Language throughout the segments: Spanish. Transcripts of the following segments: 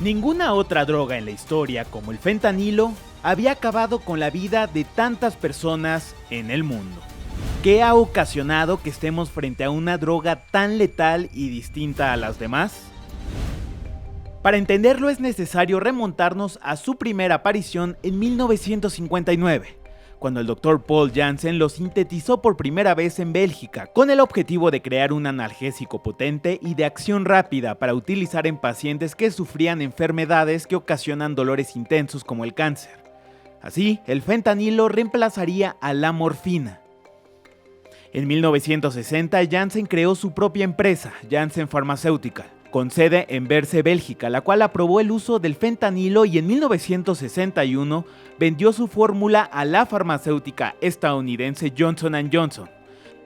Ninguna otra droga en la historia como el fentanilo había acabado con la vida de tantas personas en el mundo. ¿Qué ha ocasionado que estemos frente a una droga tan letal y distinta a las demás? Para entenderlo es necesario remontarnos a su primera aparición en 1959, cuando el Dr. Paul Janssen lo sintetizó por primera vez en Bélgica, con el objetivo de crear un analgésico potente y de acción rápida para utilizar en pacientes que sufrían enfermedades que ocasionan dolores intensos como el cáncer. Así, el fentanilo reemplazaría a la morfina. En 1960, Janssen creó su propia empresa, Janssen Pharmaceutical, con sede en Berce, Bélgica, la cual aprobó el uso del fentanilo y en 1961 vendió su fórmula a la farmacéutica estadounidense Johnson & Johnson,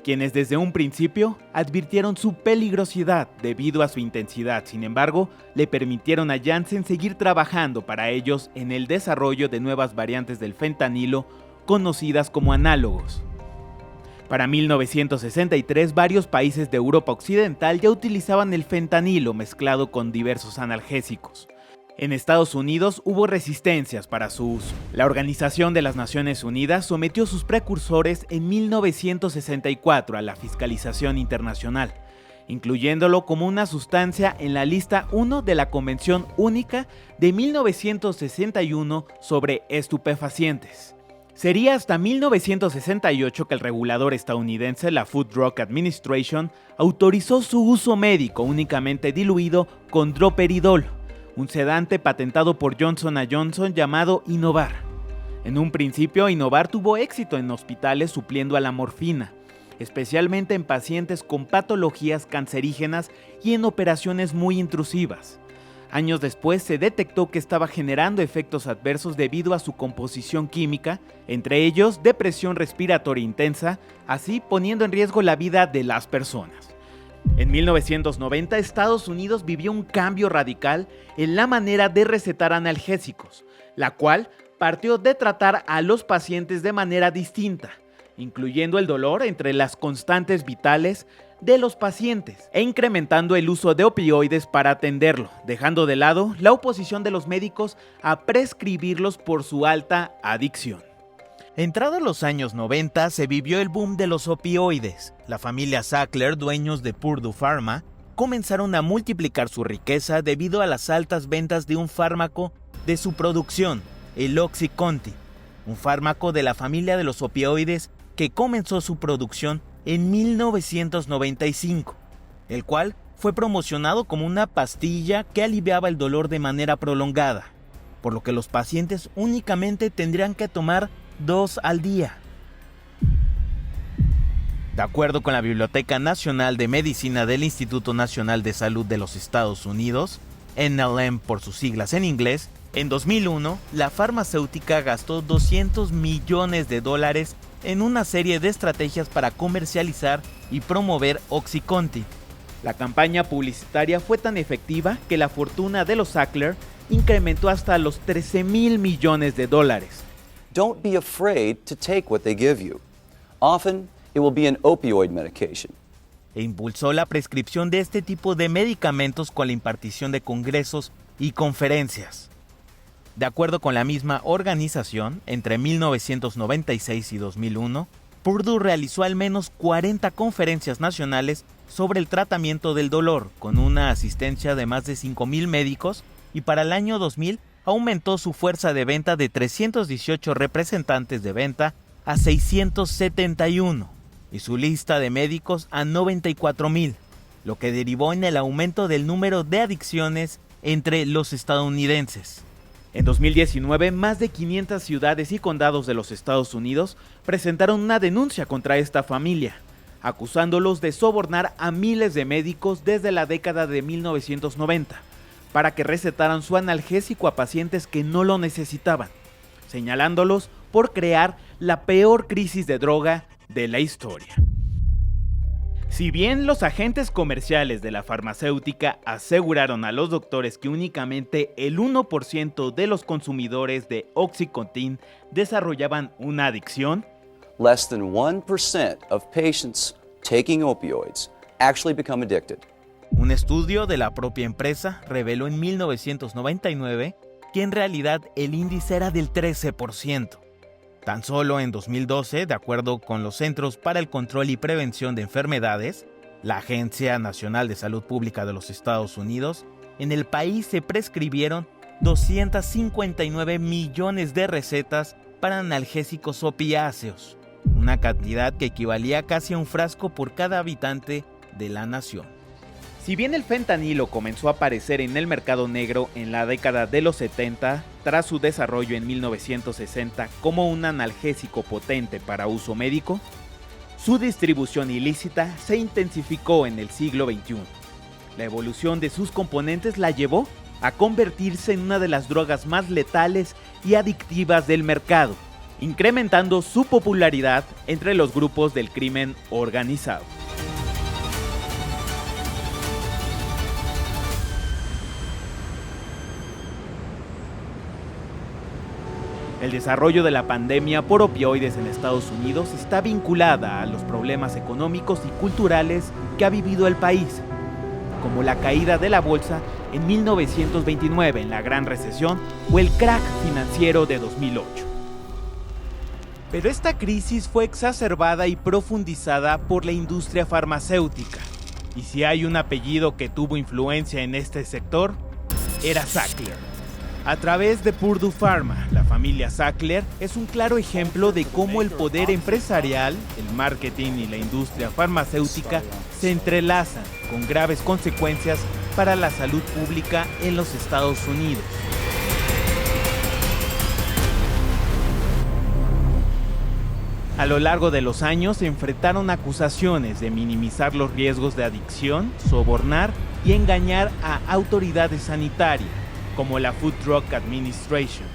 quienes desde un principio advirtieron su peligrosidad debido a su intensidad. Sin embargo, le permitieron a Janssen seguir trabajando para ellos en el desarrollo de nuevas variantes del fentanilo conocidas como análogos. Para 1963, varios países de Europa Occidental ya utilizaban el fentanilo mezclado con diversos analgésicos. En Estados Unidos hubo resistencias para su uso. La Organización de las Naciones Unidas sometió sus precursores en 1964 a la fiscalización internacional, incluyéndolo como una sustancia en la lista 1 de la Convención Única de 1961 sobre estupefacientes. Sería hasta 1968 que el regulador estadounidense, la Food Drug Administration, autorizó su uso médico únicamente diluido con droperidol, un sedante patentado por Johnson & Johnson llamado Inovar. En un principio, Inovar tuvo éxito en hospitales supliendo a la morfina, especialmente en pacientes con patologías cancerígenas y en operaciones muy intrusivas. Años después se detectó que estaba generando efectos adversos debido a su composición química, entre ellos depresión respiratoria intensa, así poniendo en riesgo la vida de las personas. En 1990, Estados Unidos vivió un cambio radical en la manera de recetar analgésicos, la cual partió de tratar a los pacientes de manera distinta, incluyendo el dolor entre las constantes vitales de los pacientes e incrementando el uso de opioides para atenderlo, dejando de lado la oposición de los médicos a prescribirlos por su alta adicción. Entrados los años 90 se vivió el boom de los opioides. La familia Sackler, dueños de Purdue Pharma, comenzaron a multiplicar su riqueza debido a las altas ventas de un fármaco de su producción, el OxyContin, un fármaco de la familia de los opioides que comenzó su producción en 1995, el cual fue promocionado como una pastilla que aliviaba el dolor de manera prolongada, por lo que los pacientes únicamente tendrían que tomar 2 al día. De acuerdo con la Biblioteca Nacional de Medicina del Instituto Nacional de Salud de los Estados Unidos, NLM por sus siglas en inglés, en 2001 la farmacéutica gastó $200 millones en una serie de estrategias para comercializar y promover OxyContin. La campaña publicitaria fue tan efectiva que la fortuna de los Sackler incrementó hasta los $13,000 millones. Don't be afraid to take what they give you. Often, it will be an opioid medication. E impulsó la prescripción de este tipo de medicamentos con la impartición de congresos y conferencias. De acuerdo con la misma organización, entre 1996 y 2001, Purdue realizó al menos 40 conferencias nacionales sobre el tratamiento del dolor, con una asistencia de más de 5,000 médicos, y para el año 2000 aumentó su fuerza de venta de 318 representantes de venta a 671, y su lista de médicos a 94,000, lo que derivó en el aumento del número de adicciones entre los estadounidenses. En 2019, más de 500 ciudades y condados de los Estados Unidos presentaron una denuncia contra esta familia, acusándolos de sobornar a miles de médicos desde la década de 1990 para que recetaran su analgésico a pacientes que no lo necesitaban, señalándolos por crear la peor crisis de droga de la historia. Si bien los agentes comerciales de la farmacéutica aseguraron a los doctores que únicamente el 1% de los consumidores de OxyContin desarrollaban una adicción, Less than 1% of patients taking opioids actually become addicted. Un estudio de la propia empresa reveló en 1999 que en realidad el índice era del 13%. Tan solo en 2012, de acuerdo con los Centros para el Control y Prevención de Enfermedades, la Agencia Nacional de Salud Pública de los Estados Unidos, en el país se prescribieron 259 millones de recetas para analgésicos opiáceos, una cantidad que equivalía casi a un frasco por cada habitante de la nación. Si bien el fentanilo comenzó a aparecer en el mercado negro en la década de los 70, tras su desarrollo en 1960 como un analgésico potente para uso médico, su distribución ilícita se intensificó en el siglo XXI. La evolución de sus componentes la llevó a convertirse en una de las drogas más letales y adictivas del mercado, incrementando su popularidad entre los grupos del crimen organizado. El desarrollo de la pandemia por opioides en Estados Unidos está vinculada a los problemas económicos y culturales que ha vivido el país, como la caída de la bolsa en 1929 en la Gran Recesión o el crack financiero de 2008. Pero esta crisis fue exacerbada y profundizada por la industria farmacéutica, y si hay un apellido que tuvo influencia en este sector, era Sackler. A través de Purdue Pharma, la familia Sackler es un claro ejemplo de cómo el poder empresarial, el marketing y la industria farmacéutica se entrelazan con graves consecuencias para la salud pública en los Estados Unidos. A lo largo de los años se enfrentaron acusaciones de minimizar los riesgos de adicción, sobornar y engañar a autoridades sanitarias, como la Food Drug Administration.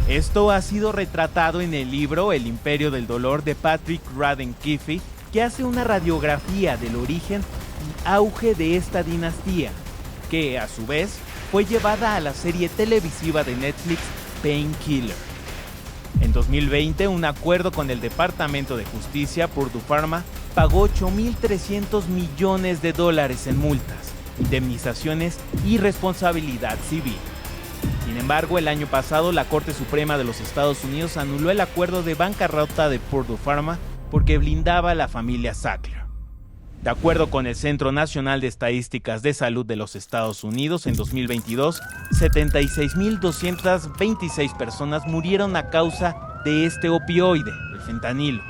Esto ha sido retratado en el libro El Imperio del Dolor de Patrick Radden Keefe, que hace una radiografía del origen y auge de esta dinastía, que a su vez fue llevada a la serie televisiva de Netflix Painkiller. En 2020, un acuerdo con el Departamento de Justicia, Purdue Pharma, pagó $8.300 millones en multas, indemnizaciones y responsabilidad civil. Sin embargo, el año pasado la Corte Suprema de los Estados Unidos anuló el acuerdo de bancarrota de Purdue Pharma porque blindaba a la familia Sackler. De acuerdo con el Centro Nacional de Estadísticas de Salud de los Estados Unidos, en 2022, 76.226 personas murieron a causa de este opioide, el fentanilo.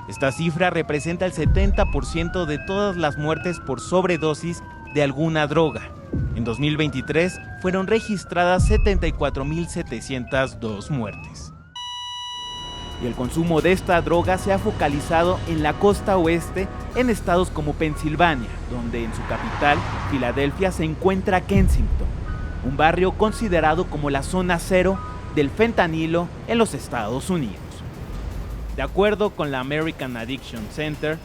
Esta cifra representa el 70% de todas las muertes por sobredosis de alguna droga. En 2023 fueron registradas 74.702 muertes. Y el consumo de esta droga se ha focalizado en la costa oeste, en estados como Pensilvania, donde en su capital, Filadelfia, se encuentra Kensington, un barrio considerado como la zona cero del fentanilo en los Estados Unidos. De acuerdo con la American Addiction Center,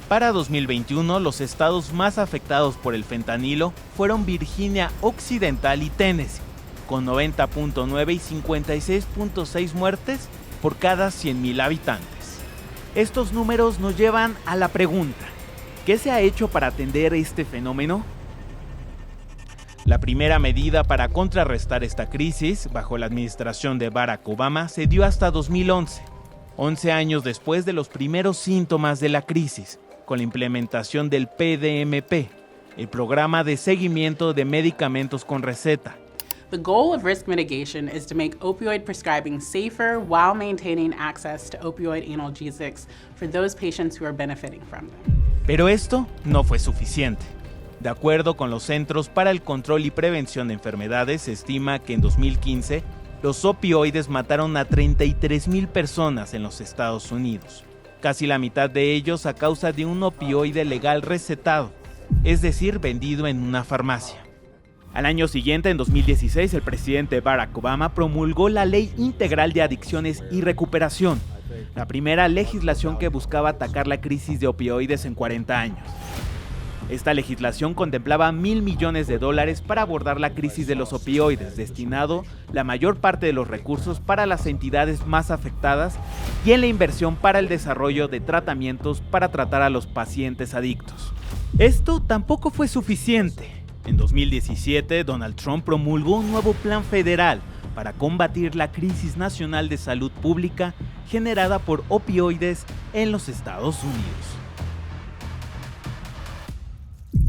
para 2021, los estados más afectados por el fentanilo fueron Virginia Occidental y Tennessee, con 90.9 y 56.6 muertes por cada 100.000 habitantes. Estos números nos llevan a la pregunta: ¿qué se ha hecho para atender este fenómeno? La primera medida para contrarrestar esta crisis, bajo la administración de Barack Obama, se dio hasta 2011, 11 años después de los primeros síntomas de la crisis, con la implementación del PDMP, el Programa de Seguimiento de Medicamentos con Receta. The goal of risk mitigation is to make opioid prescribing safer while maintaining access to opioid analgesics for those patients who are benefiting from them. Pero esto no fue suficiente. De acuerdo con los Centros para el Control y Prevención de Enfermedades, se estima que en 2015 los opioides mataron a 33,000 personas en los Estados Unidos. Casi la mitad de ellos a causa de un opioide legal recetado, es decir, vendido en una farmacia. Al año siguiente, en 2016, el presidente Barack Obama promulgó la Ley Integral de Adicciones y Recuperación, la primera legislación que buscaba atacar la crisis de opioides en 40 años. Esta legislación contemplaba $1,000 millones para abordar la crisis de los opioides, destinado la mayor parte de los recursos para las entidades más afectadas y en la inversión para el desarrollo de tratamientos para tratar a los pacientes adictos. Esto tampoco fue suficiente. En 2017, Donald Trump promulgó un nuevo plan federal para combatir la crisis nacional de salud pública generada por opioides en los Estados Unidos.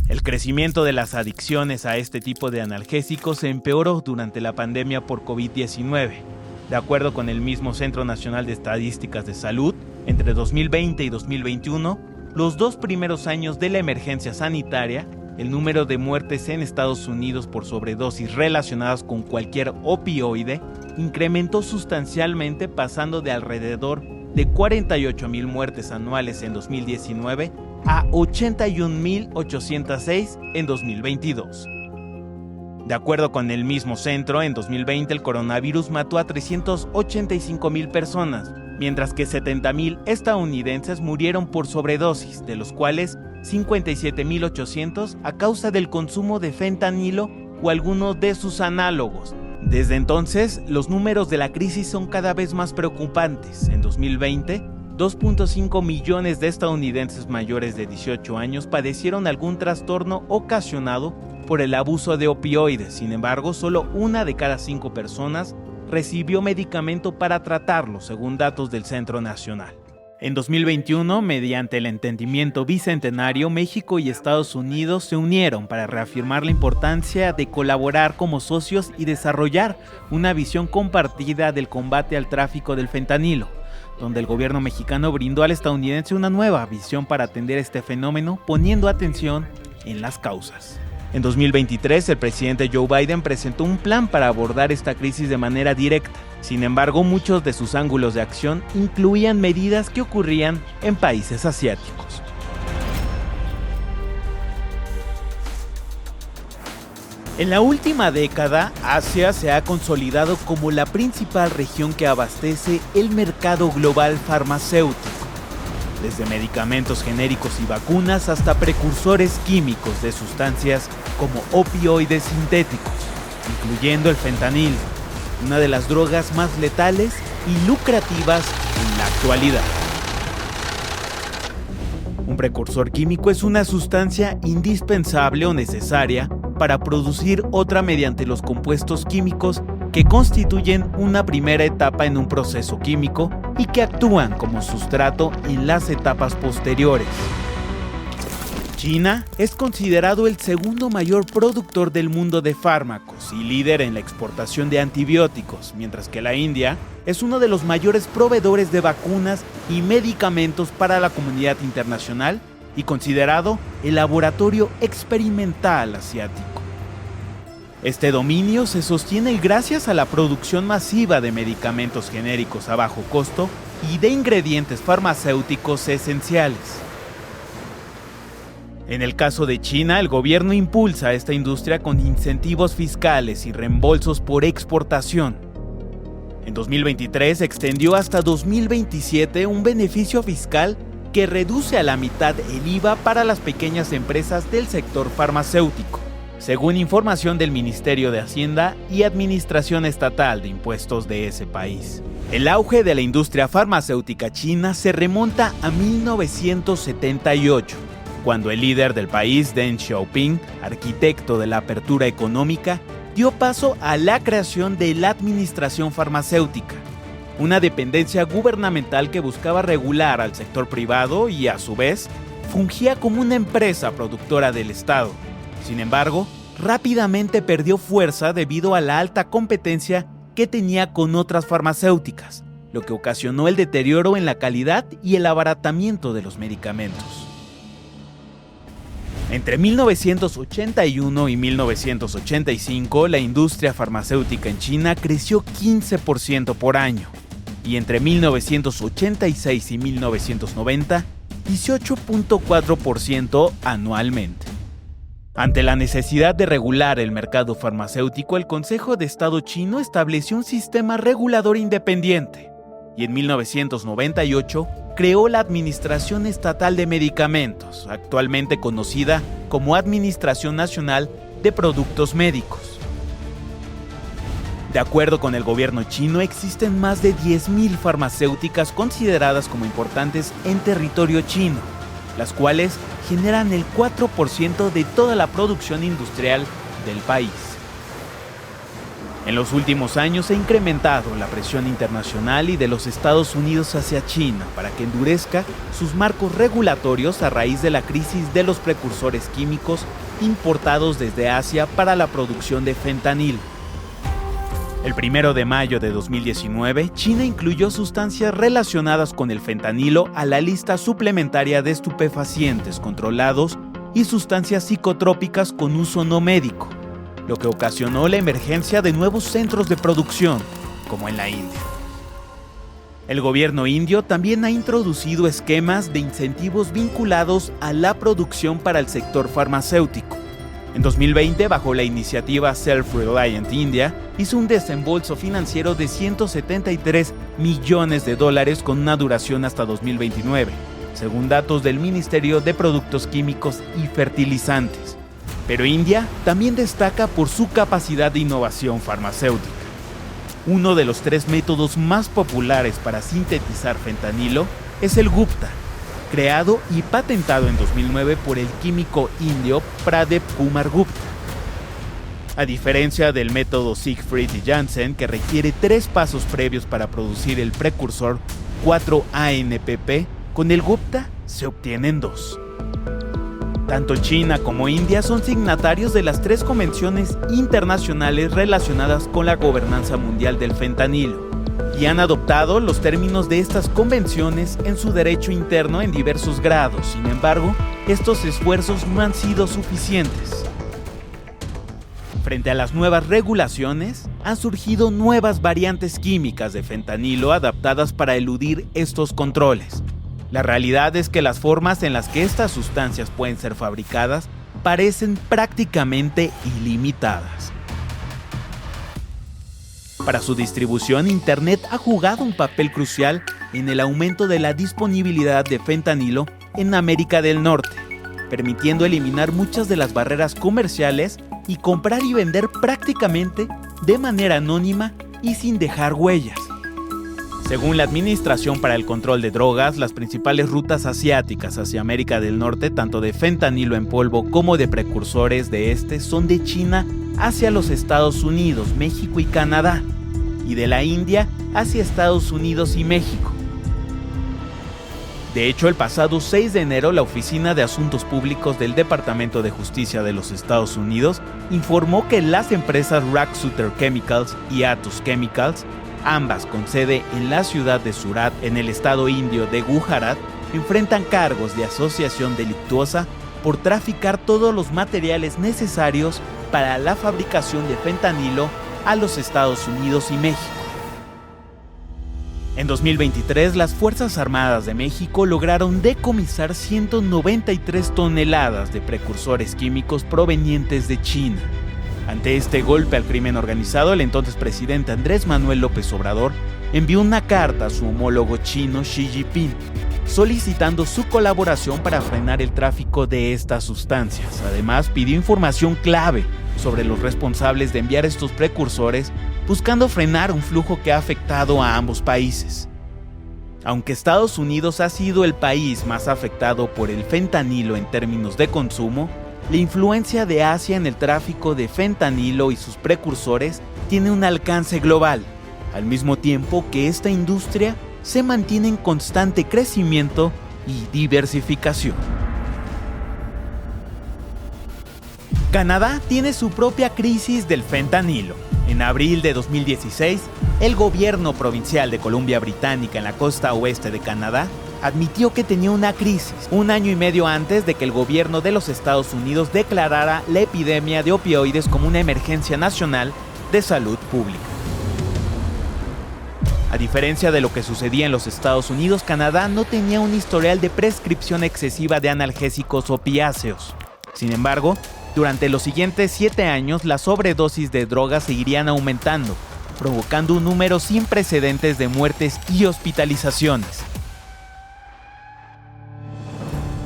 El crecimiento de las adicciones a este tipo de analgésicos se empeoró durante la pandemia por COVID-19. De acuerdo con el mismo Centro Nacional de Estadísticas de Salud, entre 2020 y 2021, los 2 primeros años de la emergencia sanitaria, el número de muertes en Estados Unidos por sobredosis relacionadas con cualquier opioide incrementó sustancialmente, pasando de alrededor de 48,000 muertes anuales en 2019 a 81,806 en 2022. De acuerdo con el mismo centro, en 2020 el coronavirus mató a 385,000 personas, mientras que 70,000 estadounidenses murieron por sobredosis, de los cuales 57,800 a causa del consumo de fentanilo o alguno de sus análogos. Desde entonces, los números de la crisis son cada vez más preocupantes. En 2020, 2.5 millones de estadounidenses mayores de 18 años padecieron algún trastorno ocasionado por el abuso de opioides. Sin embargo, solo 1 de cada 5 personas recibió medicamento para tratarlo, según datos del Centro Nacional. En 2021, mediante el entendimiento bicentenario, México y Estados Unidos se unieron para reafirmar la importancia de colaborar como socios y desarrollar una visión compartida del combate al tráfico del fentanilo, donde el gobierno mexicano brindó al estadounidense una nueva visión para atender este fenómeno, poniendo atención en las causas. En 2023, el presidente Joe Biden presentó un plan para abordar esta crisis de manera directa. Sin embargo, muchos de sus ángulos de acción incluían medidas que ocurrían en países asiáticos. En la última década, Asia se ha consolidado como la principal región que abastece el mercado global farmacéutico, desde medicamentos genéricos y vacunas hasta precursores químicos de sustancias como opioides sintéticos, incluyendo el fentanilo, una de las drogas más letales y lucrativas en la actualidad. Un precursor químico es una sustancia indispensable o necesaria para producir otra mediante los compuestos químicos que constituyen una primera etapa en un proceso químico y que actúan como sustrato en las etapas posteriores. China es considerado el segundo mayor productor del mundo de fármacos y líder en la exportación de antibióticos, mientras que la India es uno de los mayores proveedores de vacunas y medicamentos para la comunidad internacional y considerado el laboratorio experimental asiático. Este dominio se sostiene gracias a la producción masiva de medicamentos genéricos a bajo costo y de ingredientes farmacéuticos esenciales. En el caso de China, el gobierno impulsa esta industria con incentivos fiscales y reembolsos por exportación. En 2023 extendió hasta 2027 un beneficio fiscal que reduce a la mitad el IVA para las pequeñas empresas del sector farmacéutico, según información del Ministerio de Hacienda y Administración Estatal de Impuestos de ese país. El auge de la industria farmacéutica china se remonta a 1978, cuando el líder del país, Deng Xiaoping, arquitecto de la apertura económica, dio paso a la creación de la Administración Farmacéutica, una dependencia gubernamental que buscaba regular al sector privado y, a su vez, fungía como una empresa productora del Estado. Sin embargo, rápidamente perdió fuerza debido a la alta competencia que tenía con otras farmacéuticas, lo que ocasionó el deterioro en la calidad y el abaratamiento de los medicamentos. Entre 1981 y 1985, la industria farmacéutica en China creció 15% por año, y entre 1986 y 1990, 18.4% anualmente. Ante la necesidad de regular el mercado farmacéutico, el Consejo de Estado chino estableció un sistema regulador independiente, y en 1998 creó la Administración Estatal de Medicamentos, actualmente conocida como Administración Nacional de Productos Médicos. De acuerdo con el gobierno chino, existen más de 10.000 farmacéuticas consideradas como importantes en territorio chino, las cuales generan el 4% de toda la producción industrial del país. En los últimos años se ha incrementado la presión internacional y de los Estados Unidos hacia China para que endurezca sus marcos regulatorios a raíz de la crisis de los precursores químicos importados desde Asia para la producción de fentanilo. El 1 de mayo de 2019, China incluyó sustancias relacionadas con el fentanilo a la lista suplementaria de estupefacientes controlados y sustancias psicotrópicas con uso no médico, lo que ocasionó la emergencia de nuevos centros de producción, como en la India. El gobierno indio también ha introducido esquemas de incentivos vinculados a la producción para el sector farmacéutico. En 2020, bajo la iniciativa Self-Reliant India, hizo un desembolso financiero de $173 millones con una duración hasta 2029, según datos del Ministerio de Productos Químicos y Fertilizantes. Pero India también destaca por su capacidad de innovación farmacéutica. Uno de los 3 métodos más populares para sintetizar fentanilo es el Gupta, creado y patentado en 2009 por el químico indio Pradip Kumar Gupta. A diferencia del método Siegfried y Janssen, que requiere 3 pasos previos para producir el precursor 4-ANPP, con el Gupta se obtienen 2. Tanto China como India son signatarios de las 3 convenciones internacionales relacionadas con la gobernanza mundial del fentanilo, y han adoptado los términos de estas convenciones en su derecho interno en diversos grados. Sin embargo, estos esfuerzos no han sido suficientes. Frente a las nuevas regulaciones, han surgido nuevas variantes químicas de fentanilo adaptadas para eludir estos controles. La realidad es que las formas en las que estas sustancias pueden ser fabricadas parecen prácticamente ilimitadas. Para su distribución, Internet ha jugado un papel crucial en el aumento de la disponibilidad de fentanilo en América del Norte, permitiendo eliminar muchas de las barreras comerciales y comprar y vender prácticamente de manera anónima y sin dejar huellas. Según la Administración para el Control de Drogas, las principales rutas asiáticas hacia América del Norte, tanto de fentanilo en polvo como de precursores de este, son de China hacia los Estados Unidos, México y Canadá, y de la India hacia Estados Unidos y México. De hecho, el pasado 6 de enero, la Oficina de Asuntos Públicos del Departamento de Justicia de los Estados Unidos informó que las empresas Rack Sutter Chemicals y Atos Chemicals, ambas con sede en la ciudad de Surat, en el estado indio de Gujarat, enfrentan cargos de asociación delictuosa por traficar todos los materiales necesarios para la fabricación de fentanilo a los Estados Unidos y México. En 2023, las Fuerzas Armadas de México lograron decomisar 193 toneladas de precursores químicos provenientes de China. Ante este golpe al crimen organizado, el entonces presidente Andrés Manuel López Obrador envió una carta a su homólogo chino Xi Jinping, solicitando su colaboración para frenar el tráfico de estas sustancias. Además, pidió información clave sobre los responsables de enviar estos precursores, buscando frenar un flujo que ha afectado a ambos países. Aunque Estados Unidos ha sido el país más afectado por el fentanilo en términos de consumo, la influencia de Asia en el tráfico de fentanilo y sus precursores tiene un alcance global, al mismo tiempo que esta industria se mantiene en constante crecimiento y diversificación. Canadá tiene su propia crisis del fentanilo. En abril de 2016, el gobierno provincial de Columbia Británica en la costa oeste de Canadá admitió que tenía una crisis, un año y medio antes de que el gobierno de los Estados Unidos declarara la epidemia de opioides como una emergencia nacional de salud pública. A diferencia de lo que sucedía en los Estados Unidos, Canadá no tenía un historial de prescripción excesiva de analgésicos opiáceos. Sin embargo, durante los siguientes 7 años, las sobredosis de drogas seguirían aumentando, provocando un número sin precedentes de muertes y hospitalizaciones.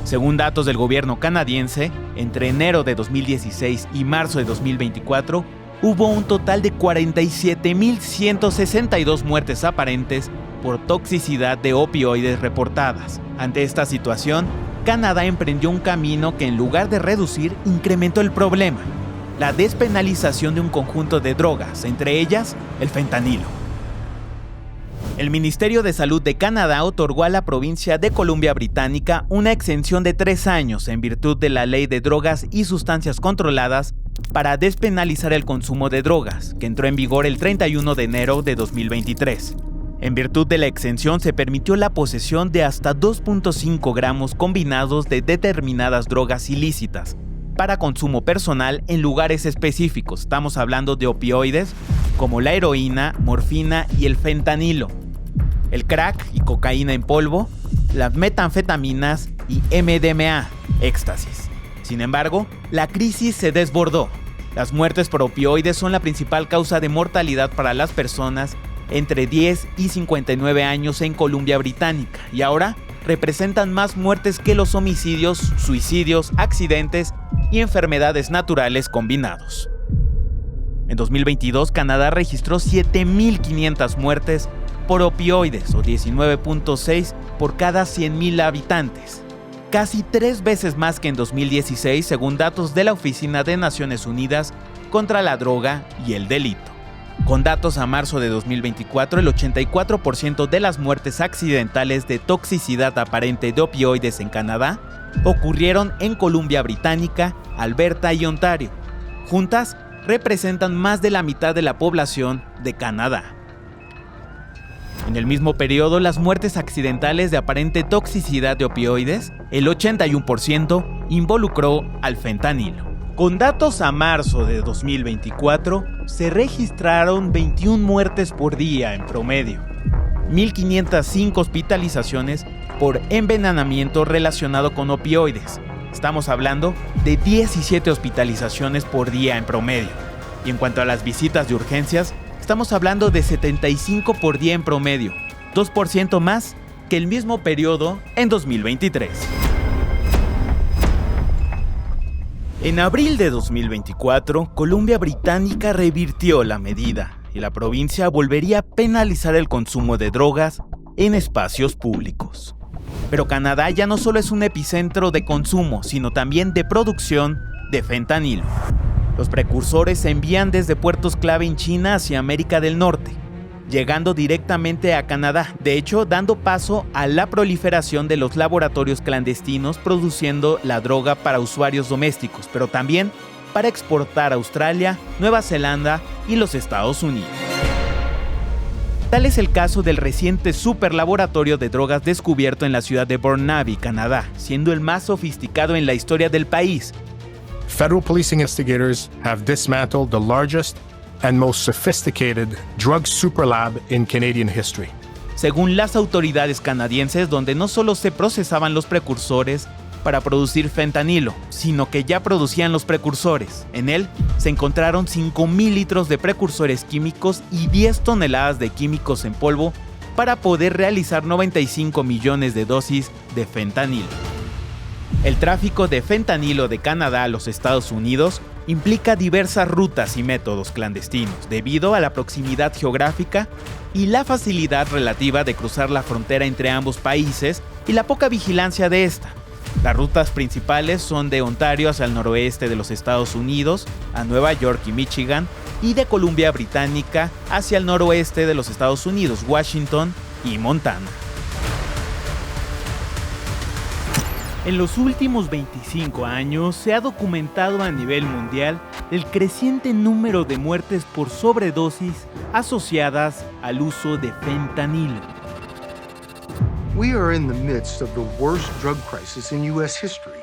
Según datos del gobierno canadiense, entre enero de 2016 y marzo de 2024, hubo un total de 47.162 muertes aparentes por toxicidad de opioides reportadas. Ante esta situación, Canadá emprendió un camino que en lugar de reducir, incrementó el problema: la despenalización de un conjunto de drogas, entre ellas el fentanilo. El Ministerio de Salud de Canadá otorgó a la provincia de Columbia Británica una exención de 3 años en virtud de la Ley de Drogas y Sustancias Controladas para despenalizar el consumo de drogas, que entró en vigor el 31 de enero de 2023. En virtud de la exención se permitió la posesión de hasta 2.5 gramos combinados de determinadas drogas ilícitas para consumo personal en lugares específicos. Estamos hablando de opioides como la heroína, morfina y el fentanilo, el crack y cocaína en polvo, las metanfetaminas y MDMA, éxtasis. Sin embargo, la crisis se desbordó. Las muertes por opioides son la principal causa de mortalidad para las personas entre 10 y 59 años en Columbia Británica, y ahora representan más muertes que los homicidios, suicidios, accidentes y enfermedades naturales combinados. En 2022, Canadá registró 7.500 muertes por opioides, o 19.6 por cada 100.000 habitantes. Casi 3 veces más que en 2016, según datos de la Oficina de Naciones Unidas contra la Droga y el Delito. Con datos a marzo de 2024, el 84% de las muertes accidentales de toxicidad aparente de opioides en Canadá ocurrieron en Columbia Británica, Alberta y Ontario. Juntas, representan más de la mitad de la población de Canadá. En el mismo periodo, las muertes accidentales de aparente toxicidad de opioides, el 81% involucró al fentanilo. Con datos a marzo de 2024, se registraron 21 muertes por día en promedio, 1.505 hospitalizaciones por envenenamiento relacionado con opioides. Estamos hablando de 17 hospitalizaciones por día en promedio. Y en cuanto a las visitas de urgencias, estamos hablando de 75 por día en promedio, 2% más que el mismo periodo en 2023. En abril de 2024, Columbia Británica revirtió la medida y la provincia volvería a penalizar el consumo de drogas en espacios públicos. Pero Canadá ya no solo es un epicentro de consumo, sino también de producción de fentanilo. Los precursores se envían desde puertos clave en China hacia América del Norte, llegando directamente a Canadá, de hecho dando paso a la proliferación de los laboratorios clandestinos produciendo la droga para usuarios domésticos, pero también para exportar a Australia, Nueva Zelanda y los Estados Unidos. Tal es el caso del reciente superlaboratorio de drogas descubierto en la ciudad de Burnaby, Canadá, siendo el más sofisticado en la historia del país. Federal police investigators have dismantled the largest and most sophisticated drug superlab in Canadian history. Según las autoridades canadienses, donde no solo se procesaban los precursores para producir fentanilo, sino que ya producían los precursores. En él se encontraron 5.000 litros de precursores químicos y 10 toneladas de químicos en polvo para poder realizar 95 millones de dosis de fentanilo. El tráfico de fentanilo de Canadá a los Estados Unidos implica diversas rutas y métodos clandestinos debido a la proximidad geográfica y la facilidad relativa de cruzar la frontera entre ambos países y la poca vigilancia de esta. Las rutas principales son de Ontario hacia el noroeste de los Estados Unidos, a Nueva York y Michigan, y de Columbia Británica hacia el noroeste de los Estados Unidos, Washington y Montana. En los últimos 25 años se ha documentado a nivel mundial el creciente número de muertes por sobredosis asociadas al uso de fentanilo. We are in the midst of the worst drug crisis in U.S. history.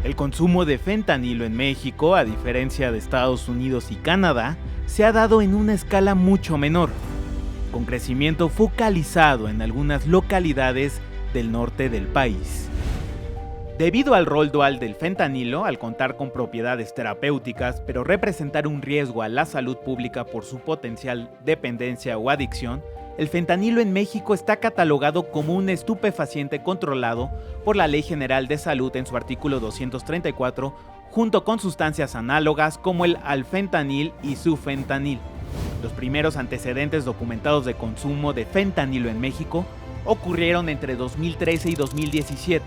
El consumo de fentanilo en México, a diferencia de Estados Unidos y Canadá, se ha dado en una escala mucho menor, con crecimiento focalizado en algunas localidades del norte del país. Debido al rol dual del fentanilo, al contar con propiedades terapéuticas, pero representar un riesgo a la salud pública por su potencial dependencia o adicción, El fentanilo en México está catalogado como un estupefaciente controlado por la Ley General de Salud en su artículo 234, junto con sustancias análogas como el alfentanil y sufentanil. Los primeros antecedentes documentados de consumo de fentanilo en México ocurrieron entre 2013 y 2017,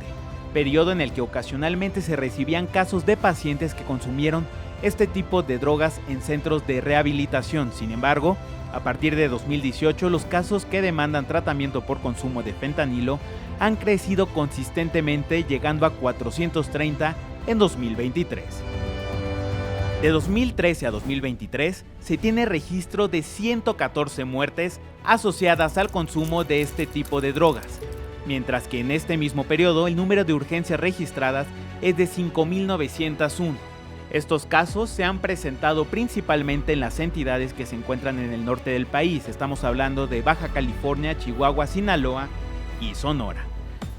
periodo en el que ocasionalmente se recibían casos de pacientes que consumieron este tipo de drogas en centros de rehabilitación. Sin embargo, a partir de 2018, los casos que demandan tratamiento por consumo de fentanilo han crecido consistentemente, llegando a 430 en 2023. De 2013 a 2023, se tiene registro de 114 muertes asociadas al consumo de este tipo de drogas, mientras que en este mismo periodo el número de urgencias registradas es de 5.901. Estos casos se han presentado principalmente en las entidades que se encuentran en el norte del país. Estamos hablando de Baja California, Chihuahua, Sinaloa y Sonora.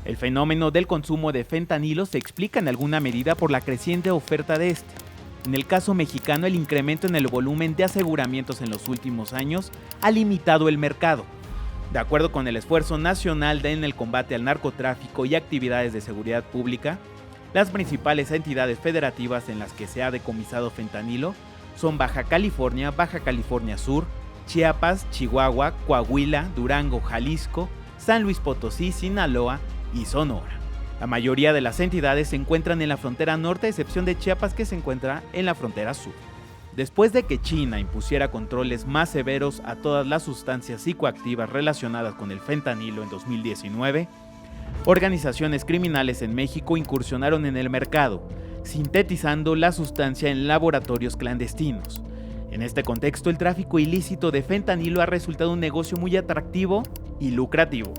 El fenómeno del consumo de fentanilo se explica en alguna medida por la creciente oferta de este. En el caso mexicano, el incremento en el volumen de aseguramientos en los últimos años ha limitado el mercado. De acuerdo con el esfuerzo nacional en el combate al narcotráfico y actividades de seguridad pública, las principales entidades federativas en las que se ha decomisado fentanilo son Baja California Sur, Chiapas, Chihuahua, Coahuila, Durango, Jalisco, San Luis Potosí, Sinaloa y Sonora. La mayoría de las entidades se encuentran en la frontera norte, a excepción de Chiapas, que se encuentra en la frontera sur. Después de que China impusiera controles más severos a todas las sustancias psicoactivas relacionadas con el fentanilo en 2019, organizaciones criminales en México incursionaron en el mercado, sintetizando la sustancia en laboratorios clandestinos. En este contexto, el tráfico ilícito de fentanilo ha resultado un negocio muy atractivo y lucrativo.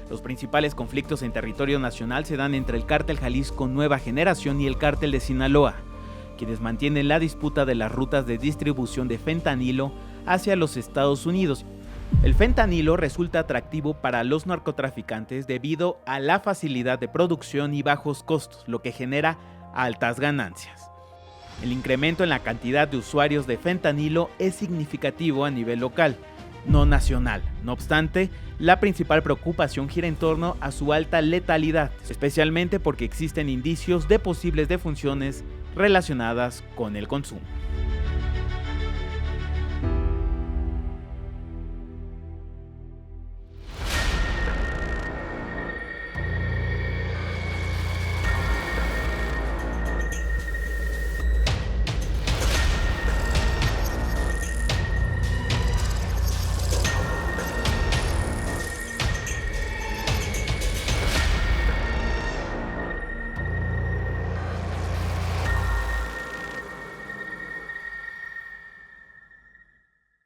Los principales conflictos en territorio nacional se dan entre el Cártel Jalisco Nueva Generación y el Cártel de Sinaloa, quienes mantienen la disputa de las rutas de distribución de fentanilo hacia los Estados Unidos. El fentanilo resulta atractivo para los narcotraficantes debido a la facilidad de producción y bajos costos, lo que genera altas ganancias. El incremento en la cantidad de usuarios de fentanilo es significativo a nivel local, no nacional. No obstante, la principal preocupación gira en torno a su alta letalidad, especialmente porque existen indicios de posibles defunciones relacionadas con el consumo.